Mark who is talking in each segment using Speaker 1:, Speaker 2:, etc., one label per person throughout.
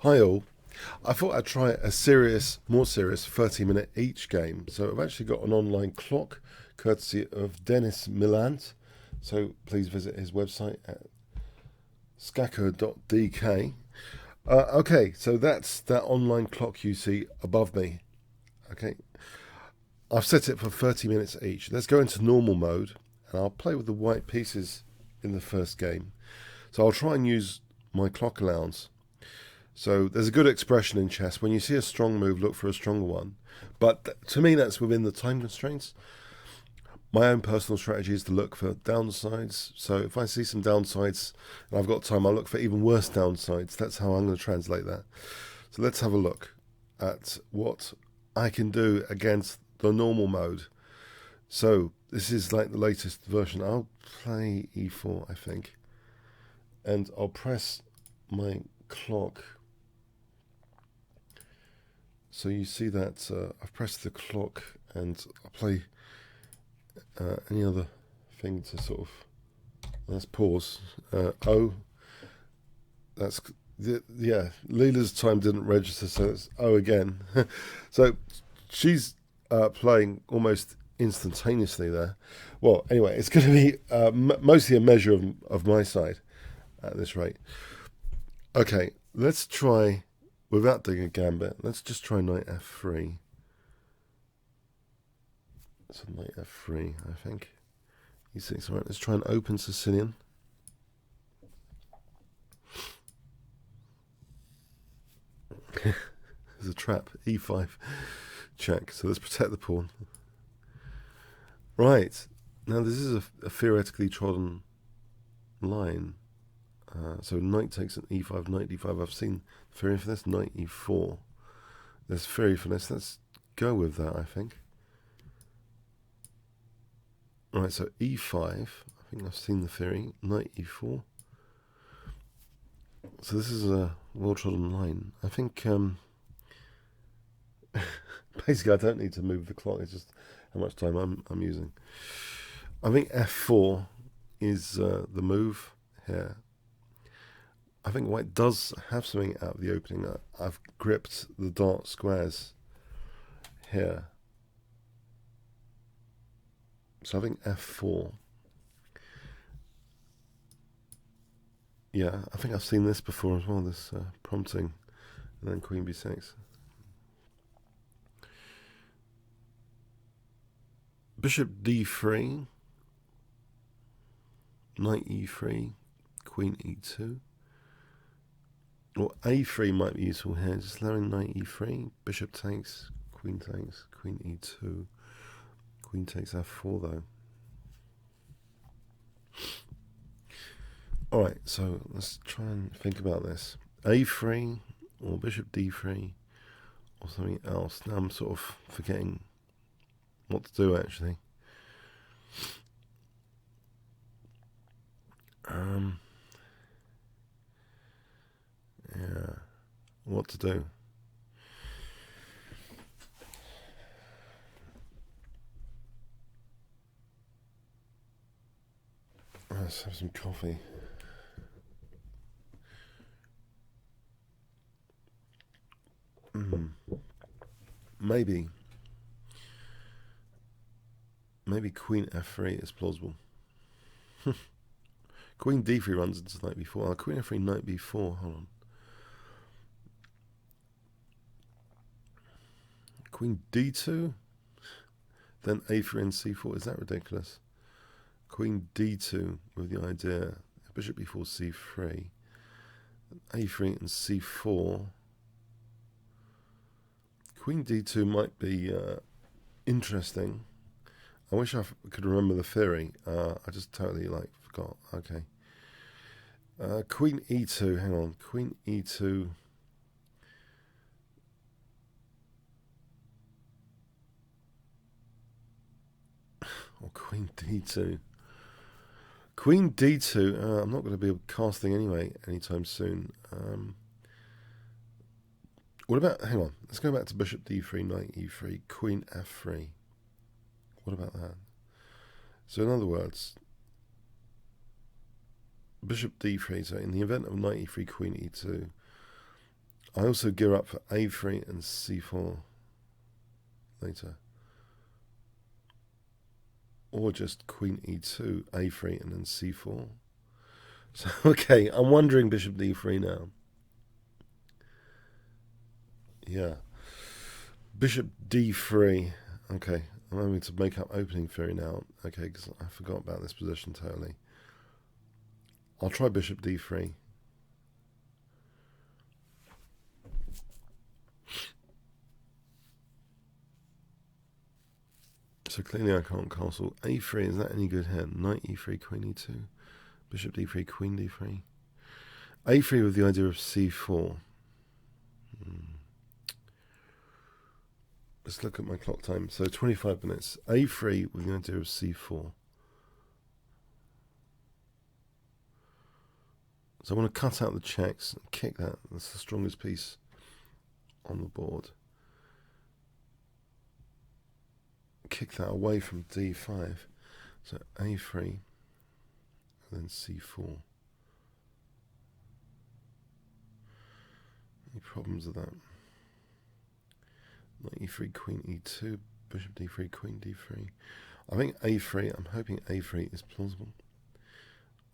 Speaker 1: Hi all. I thought I'd try a more serious 30-minute each game. So I've actually got an online clock courtesy of Dennis Millant. So please visit his website at skako.dk. Okay, so that's that online clock you see above me. Okay, I've set it for 30 minutes each. Let's go into normal mode and I'll play with the white pieces in the first game. So I'll try and use my clock allowance. So there's a good expression in chess. When you see a strong move, look for a stronger one. But to me, that's within the time constraints. My own personal strategy is to look for downsides. So if I see some downsides and I've got time, I'll look for even worse downsides. That's how I'm going to translate that. So let's have a look at what I can do against the normal mode. So this is like the latest version. I'll play e4, I think. And I'll press my clock. So you see that I've pressed the clock and I'll play any other thing to sort of, let's pause. O, that's, yeah, Leela's time didn't register, so it's O again. So she's playing almost instantaneously there. Well, anyway, it's going to be mostly a measure of my side at this rate. Okay, let's try, without doing a gambit, let's just try knight f3. So knight f3, I think. e6, all right, let's try an open Sicilian. There's a trap, e5, check. So let's protect the pawn. Right, now this is a theoretically trodden line. So knight takes an e5, knight d5. I've seen theory for this, knight e4. There's theory for this. Let's go with that, I think. Alright, so e5. I think I've seen the theory. Knight e4. So this is a well-trodden line. I think, basically I don't need to move the clock. It's just how much time I'm using. I think f4 is the move here. I think white does have something out of the opening. I've gripped the dark squares here. So I think f4. Yeah, I think I've seen this before as well, this prompting. And then queen b6. Bishop d3. Knight e3. Queen e2. Or a3 might be useful here, just allowing knight e3, bishop takes, queen e2, queen takes f4 though. Alright, so let's try and think about this. a3 or bishop d3 or something else. Now I'm sort of forgetting what to do actually. Yeah, what to do? Let's have some coffee. Maybe queen f3 is plausible. Queen d3 runs into knight b4. Oh, queen f3, knight b4. Hold on. Queen d2, then a3 and c4. Is that ridiculous? Queen d2 with the idea bishop b4 c3, a3 and c4. Queen d2 might be interesting. I wish I could remember the theory. I just totally forgot. Okay. Queen e2. Hang on. Queen e2. Or queen d2. Queen d2. I'm not going to be casting anyway anytime soon. What about, hang on, let's go back to bishop d3, knight e3, queen f3. What about that? So in other words, bishop d3, so in the event of knight e3, queen e2, I also gear up for a3 and c4 later. Or just queen e2, a3 and then c4. So, okay, I'm wondering bishop d3 now. Yeah. Bishop d3. Okay, I'm having to make up opening theory now. Okay, because I forgot about this position totally. I'll try bishop d3. So clearly I can't castle. a3, is that any good here? Knight e3, queen e2. Bishop d3, queen d3. a3 with the idea of c4. Let's look at my clock time. So 25 minutes. a3 with the idea of c4. So I want to cut out the checks and kick that. That's the strongest piece on the board. Kick that away from d5. So a3 and then c4. Any problems with that? Knight e3, queen e2, bishop d3, queen d3. I think a3, I'm hoping a3 is plausible.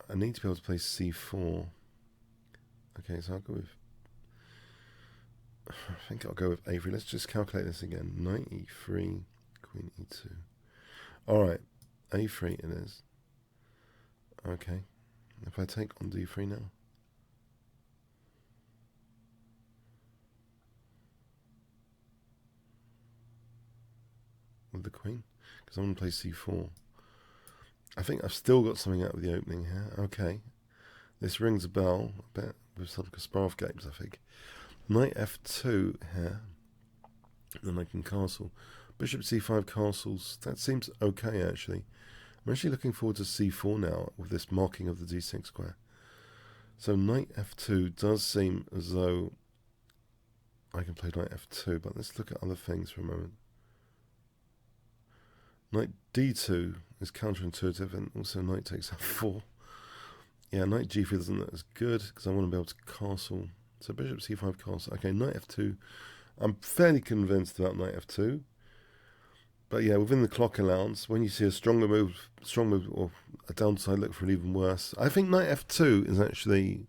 Speaker 1: I need to be able to play c4. Okay, so I'll go with, I think I'll go with a3. Let's just calculate this again. Knight e3, queen e2. Alright, a3 it is. Okay, if I take on d3 now. With the queen, because I'm going to play c4. I think I've still got something out of the opening here. Okay, this rings a bell a bit with some Kasparov games, I think. Knight f2 here, then I can castle. Bishop c5 castles, that seems okay actually. I'm actually looking forward to c4 now with this marking of the d6 square. So knight f2 does seem as though I can play knight f2, but let's look at other things for a moment. Knight d2 is counterintuitive, and also knight takes f4. Yeah, knight g3 doesn't look as good because I want to be able to castle. So bishop c5 castle. Okay, knight f2. I'm fairly convinced about knight f2. But yeah, within the clock allowance, when you see a stronger move, or a downside look for an even worse, I think knight f2 is actually.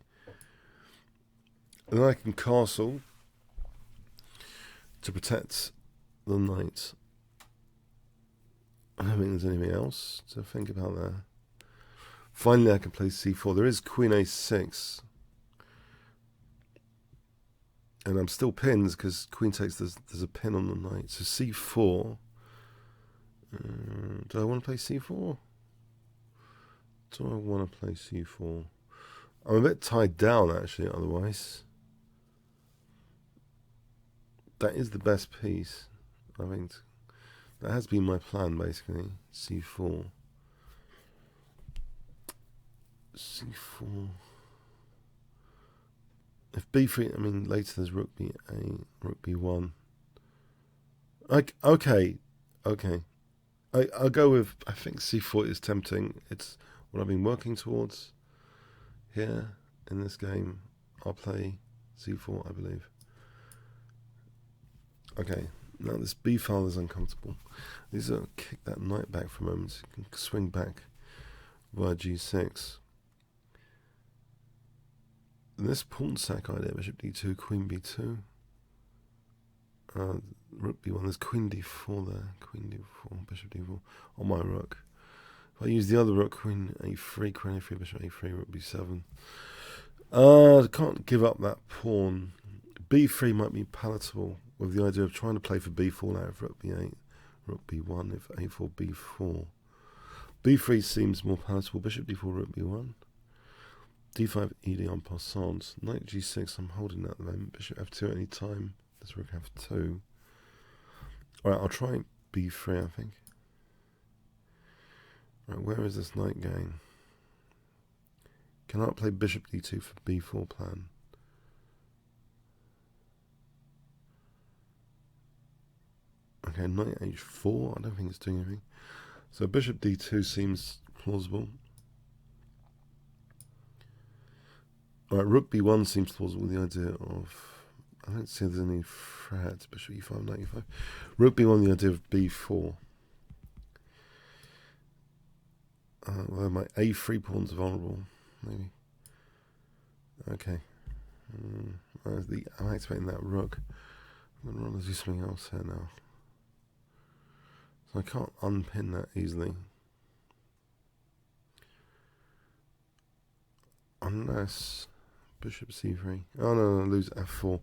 Speaker 1: And then I can castle to protect the knight. I don't think there's anything else to think about there. Finally, I can play c4. There is queen a6. And I'm still pinned because queen takes, there's a pin on the knight. So c4. Do I want to play c4? Do I want to play c4? I'm a bit tied down, actually, otherwise. That is the best piece, I think. That has been my plan, basically. c4. c4. If b3, I mean, later there's rook b8, rook b1. Okay. I'll go with, I think c4 is tempting. It's what I've been working towards here in this game. I'll play c4, I believe. Okay. Now this b file is uncomfortable. These are kick that knight back for a moment so you can swing back via g6. And this pawn sack idea, bishop d2, queen b2. Rook b1, there's queen d4 there. Queen d4, bishop d4 on my rook. If I use the other rook, queen a3, queen a3, bishop a3, rook b7. I can't give up that pawn. b3 might be palatable with the idea of trying to play for b4 now if rook b8, rook b1, if a4, b4. b3 seems more palatable. Bishop d4, rook b1. d5, ed en passant. Knight g6, I'm holding that at the moment. Bishop f2 at any time. Let's rook f2. Alright, I'll try b3, I think. Right, where is this knight going? Can I play bishop d2 for b4 plan? Okay, knight h4, I don't think it's doing anything. So bishop d2 seems plausible. Alright, rook b1 seems plausible with the idea of I don't see there's any threats. Bishop e5, knight e5. Rook b1, the idea of b4. Well, my a3 pawn's vulnerable, maybe. Okay. I'm activating that rook. I'm going to run to do something else here now. So I can't unpin that easily. Unless bishop c3. Oh no, I lose f4.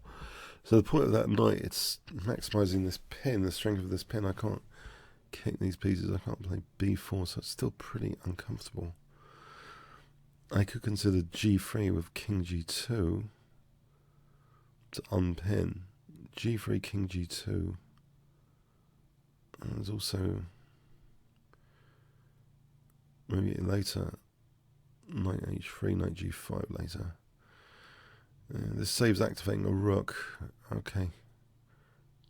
Speaker 1: So the point of that knight, it's maximizing this pin, the strength of this pin. I can't kick these pieces. I can't play b4, so it's still pretty uncomfortable. I could consider g3 with king g2 to unpin. g3, king g2. And there's also maybe later knight h3, knight g5 later. This saves activating a rook. Okay.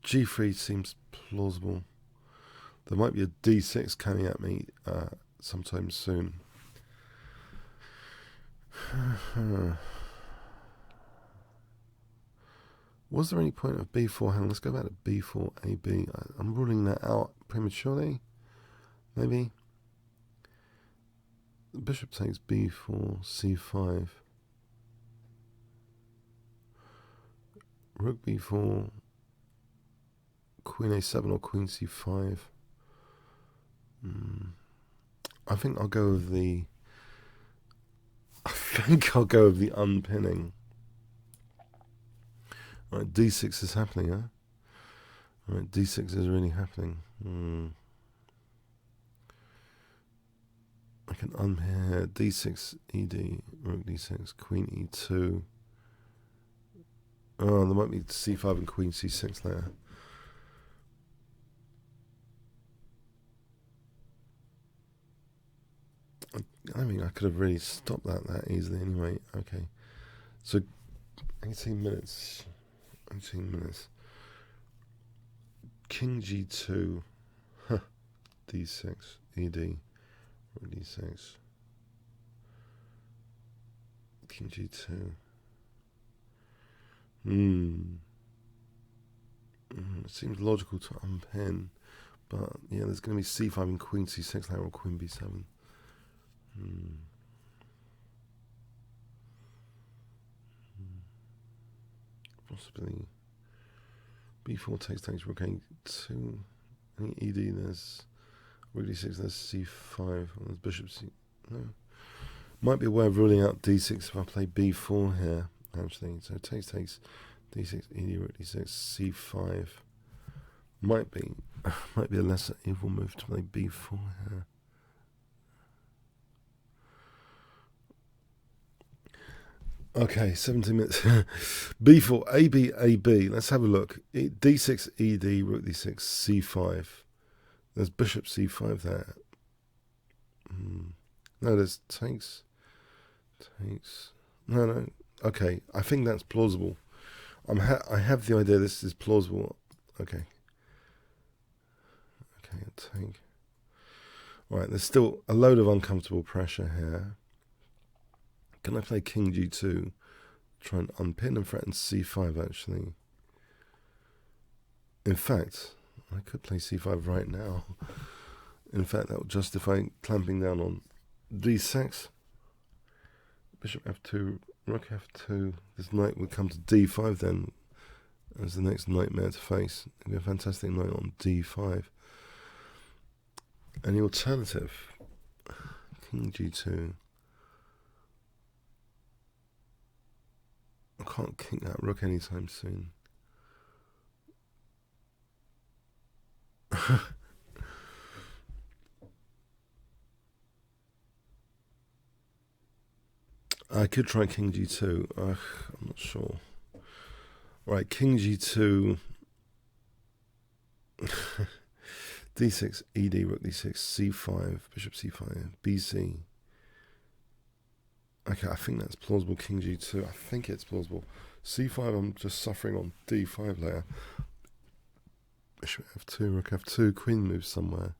Speaker 1: g3 seems plausible. There might be a d6 coming at me sometime soon. Was there any point of b4? Hang on, let's go back to b4, ab. I'm ruling that out prematurely. Maybe. The bishop takes b4, c5. Rook b4, queen a7 or queen c5. I think I'll go with the unpinning. Right, d6 is happening, huh? Right, d6 is really happening. I can unpin here. d6, ed, rook d6, queen e2. Oh, there might be c5 and queen c6 there. I mean, I could have really stopped that easily anyway. Okay. So, 18 minutes. 18 minutes. King g2. Huh. d6. ed. Rook d6. King g2. It seems logical to unpin, but yeah, there's going to be c5 and queen c6 later, or queen b7. Possibly b4 takes rook a2. I think ed, there's rook d6, there's c5, or there's bishop c. No, might be a way of ruling out d6 if I play b4 here. Actually, so takes d6, ed, rook d6, c5. Might be a lesser evil move to play b4 here. Okay, 17 minutes. b4, ab, ab. Let's have a look. d6, ed, rook d6, c5. There's bishop c5 there. No, there's takes. No. Okay, I think that's plausible. I have the idea this is plausible. Okay, take. All right, there's still a load of uncomfortable pressure here. Can I play king g2? Try and unpin and threaten c5, actually. In fact, I could play c5 right now. In fact, that would justify clamping down on d6. Bishop f2, rook f2. This knight would come to d5 then as the next nightmare to face. It would be a fantastic knight on d5. And the alternative, king g2. I can't kick that rook anytime soon. I could try king g2. I'm not sure. Right, king g2. d6, ed, rook d6, c5, bishop c5, bc. Okay, I think that's plausible. King g2. I think it's plausible. c5, I'm just suffering on d5 layer. Bishop f2, rook f2, queen moves somewhere.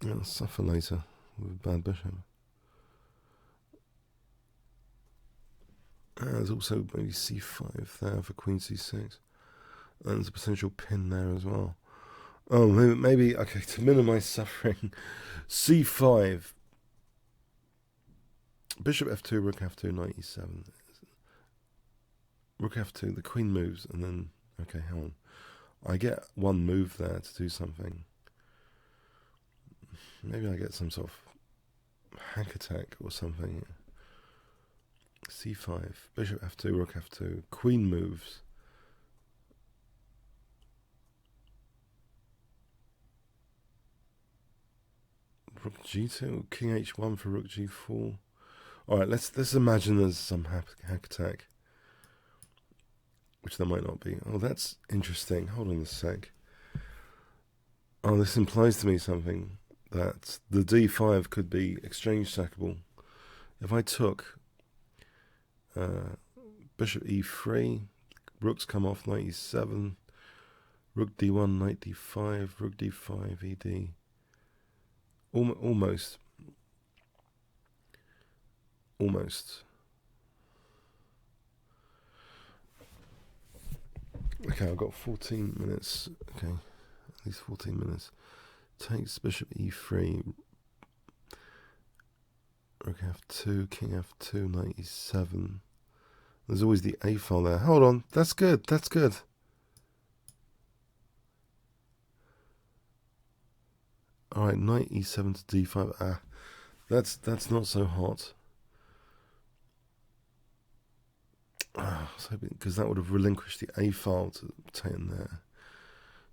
Speaker 1: I'll suffer later with a bad bishop. There's also maybe c5 there for queen c6. And there's a potential pin there as well. Oh, maybe okay, to minimize suffering, c5, bishop f2, rook f2, knight e7. Rook f2, the queen moves, and then, okay, hang on. I get one move there to do something. Maybe I get some sort of hack attack or something. c5, bishop f2, rook f2, queen moves. Rook g2, king h1 for rook g4. All right, let's imagine there's some hack attack, which there might not be. Oh, that's interesting. Hold on a sec. Oh, this implies to me something, that the d5 could be exchange sackable. If I took bishop e3, rooks come off, knight e7, rook d1, knight d5, rook d5, ed. Almost. Okay, I've got 14 minutes. Okay, at least 14 minutes. Takes bishop e3, rook f2, king f2, knight e7. There's always the a file there. Hold on, that's good. That's good. All right, knight e7 to d5. Ah, that's not so hot. Because that would have relinquished the a file to obtain there.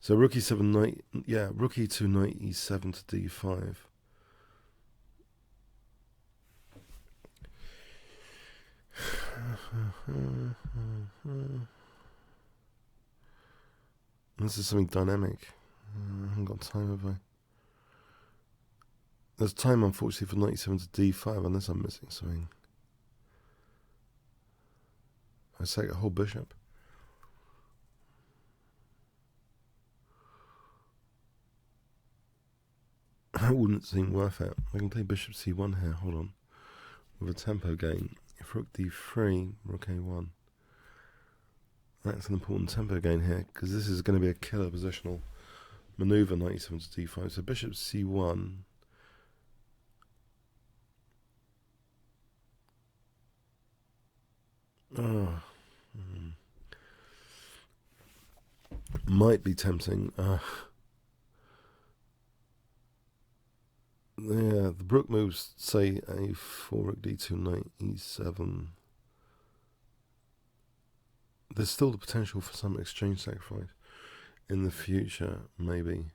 Speaker 1: So rook e7, knight, yeah, rook e2, knight e7 to d5. This is something dynamic. I haven't got time, have I? There's time, unfortunately, for knight e7 to d5, unless I'm missing something. I sack a whole bishop. That wouldn't seem worth it. I can play bishop c1 here, hold on, with a tempo gain. If rook d3, rook a1. That's an important tempo gain here, because this is going to be a killer positional maneuver, knight e7 to d5. So bishop c1. Oh. Might be tempting. Yeah, the rook moves, say, a4, rook d2, knight e7. There's still the potential for some exchange sacrifice in the future, maybe.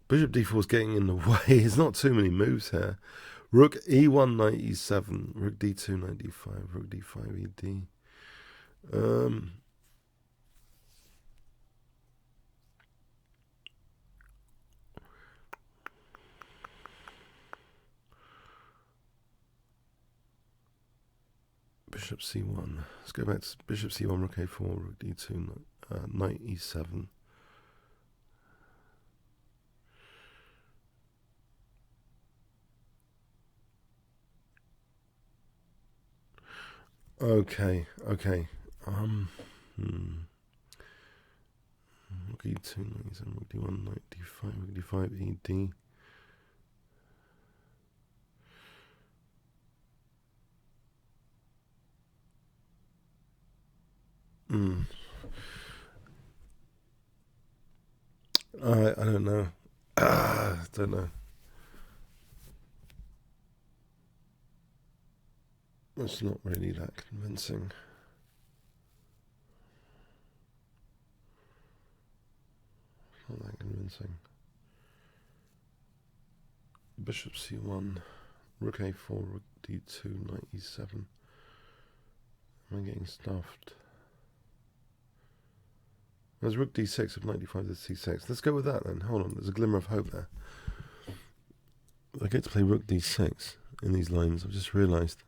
Speaker 1: Bishop d4 is getting in the way. There's not too many moves here. Rook e1, knight e7, rook d2, knight d5, rook d5, ed. Bishop c1. Let's go back to bishop c1, rook a4, rook d2, knight e7. Okay. Rook e2, knight e7, rook d1, knight d5, rook d5, ed. I don't know. Don't know. It's not really that convincing. Not that convincing. Bishop c1, rook a4, rook d2, knight e7. Am I getting stuffed? There's rook d6 of knight d5 to c6. Let's go with that then. Hold on, there's a glimmer of hope there. I get to play rook d6 in these lines. I've just realised.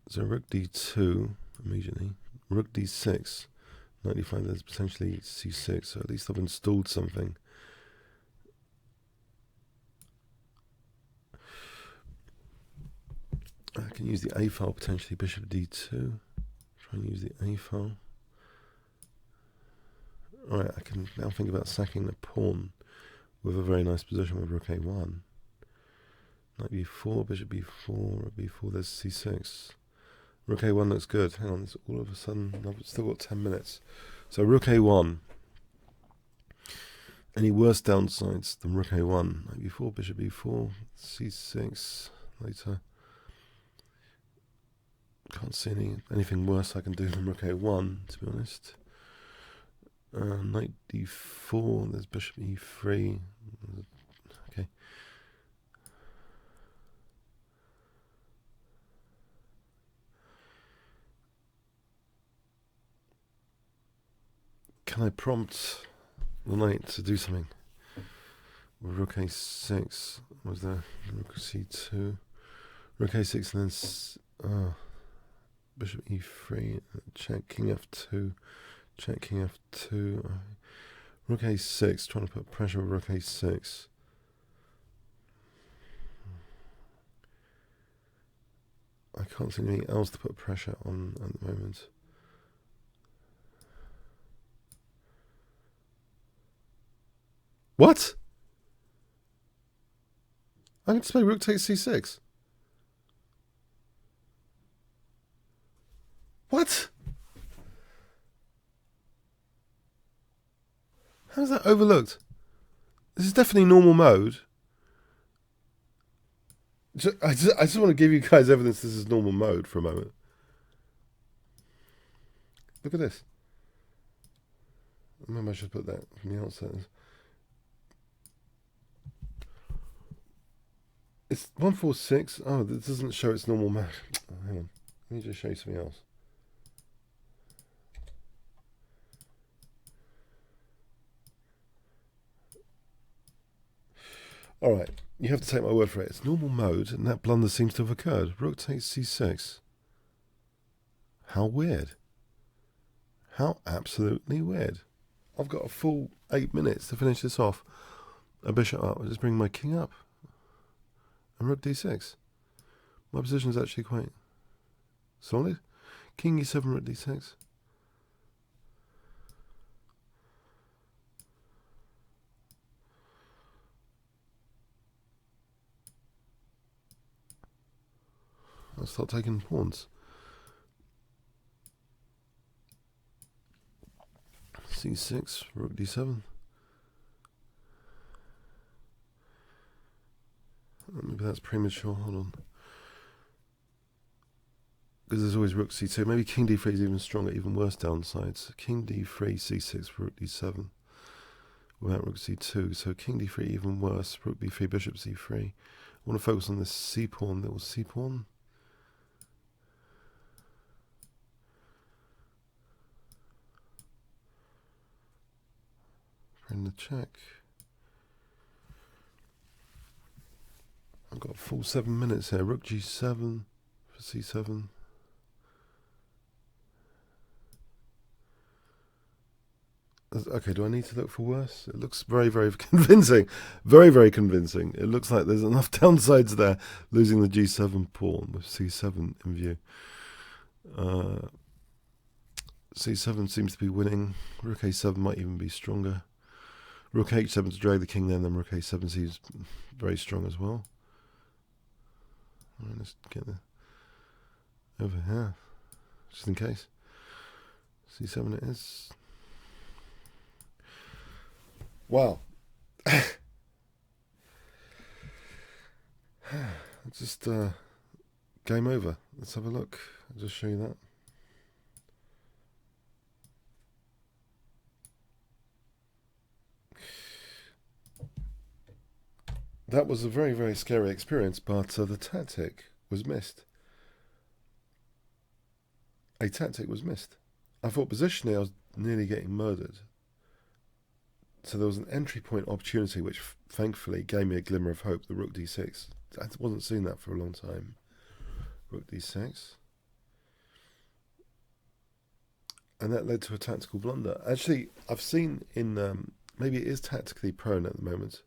Speaker 1: So rook d2 immediately. Rook d6, knight d5, there's potentially c6. So at least I've installed something. I can use the A file potentially, bishop d2. Try and use the A file. Alright, I can now think about sacking the pawn with a very nice position with rook a1. Knight b4, bishop b4, rook b4, there's c6. Rook a1 looks good. Hang on, all of a sudden, I've still got 10 minutes. So rook a1. Any worse downsides than rook a1? Knight b4, bishop b4, c6, later. Can't see anything worse I can do than rook a1, to be honest. Knight d4, there's bishop e3. Okay. Can I prompt the knight to do something? Rook a6, was there? Rook c2, rook a6, and then bishop e3, check, king f2, check, king f2, rook a6, trying to put pressure with rook a6. I can't see anything else to put pressure on at the moment. What? I can just play rook takes c6. What? How is that overlooked? This is definitely normal mode. I just want to give you guys evidence this is normal mode for a moment. Look at this. Maybe I should put that from the outset. It's 146. Oh, this doesn't show its normal mode. Oh, hang on. Let me just show you something else. Alright, you have to take my word for it. It's normal mode, and that blunder seems to have occurred. Rook takes c6. How weird. How absolutely weird. I've got a full 8 minutes to finish this off. A bishop up. I'll just bring my king up. And rook d6. My position is actually quite solid. King e7, rook d6. I'll start taking pawns. c6, rook d7. Maybe that's premature. Hold on. Because there's always rook c2. Maybe king d3 is even stronger, even worse downsides. King d3, c6, rook d7. Without rook c2. So king d3 even worse. Rook b3, bishop c3. I want to focus on this c pawn, little c pawn. Bring the check. I've got a full 7 minutes here. Rook g7 for c7. Okay, do I need to look for worse? It looks very, very convincing. Very, very convincing. It looks like there's enough downsides there, losing the g7 pawn with c7 in view. c7 seems to be winning. Rook a7 might even be stronger. Rook h7 to drag the king then rook a7 seems very strong as well. Alright, let's get over here, just in case. c7 it is. Wow. Just game over. Let's have a look. I'll just show you that. That was a very, very scary experience, but the tactic was missed. A tactic was missed. I thought positionally I was nearly getting murdered. So there was an entry point opportunity which thankfully gave me a glimmer of hope, the rook d6. I wasn't seeing that for a long time. Rook d6. And that led to a tactical blunder. Actually, I've seen in, maybe it is tactically prone at the moment.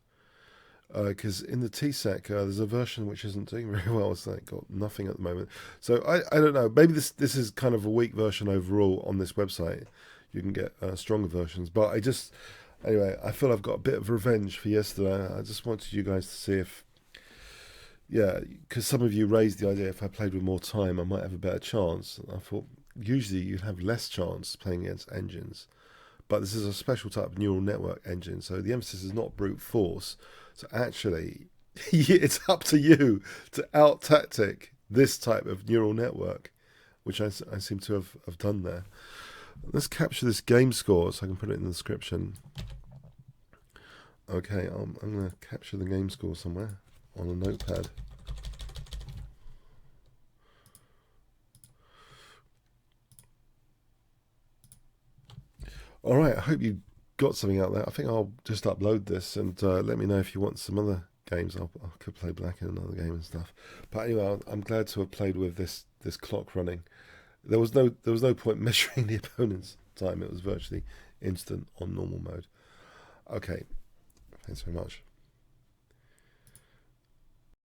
Speaker 1: because in the TSEC there's a version which isn't doing very well. It's like got nothing at the moment. So I don't know. Maybe this is kind of a weak version overall on this website. You can get stronger versions, but anyway, I feel I've got a bit of revenge for yesterday. I just wanted you guys to see if, yeah, because some of you raised the idea if I played with more time, I might have a better chance. I thought usually you'd have less chance playing against engines, but this is a special type of neural network engine, so the emphasis is not brute force. So actually, it's up to you to out-tactic this type of neural network, which I seem to have done there. Let's capture this game score so I can put it in the description. Okay, I'm going to capture the game score somewhere on a notepad. All right, I hope you got something out there. I think I'll just upload this and let me know if you want some other games. I could play black in another game and stuff. But anyway, I'm glad to have played with this clock running. There was no point measuring the opponent's time. It was virtually instant on normal mode. Okay, thanks very much.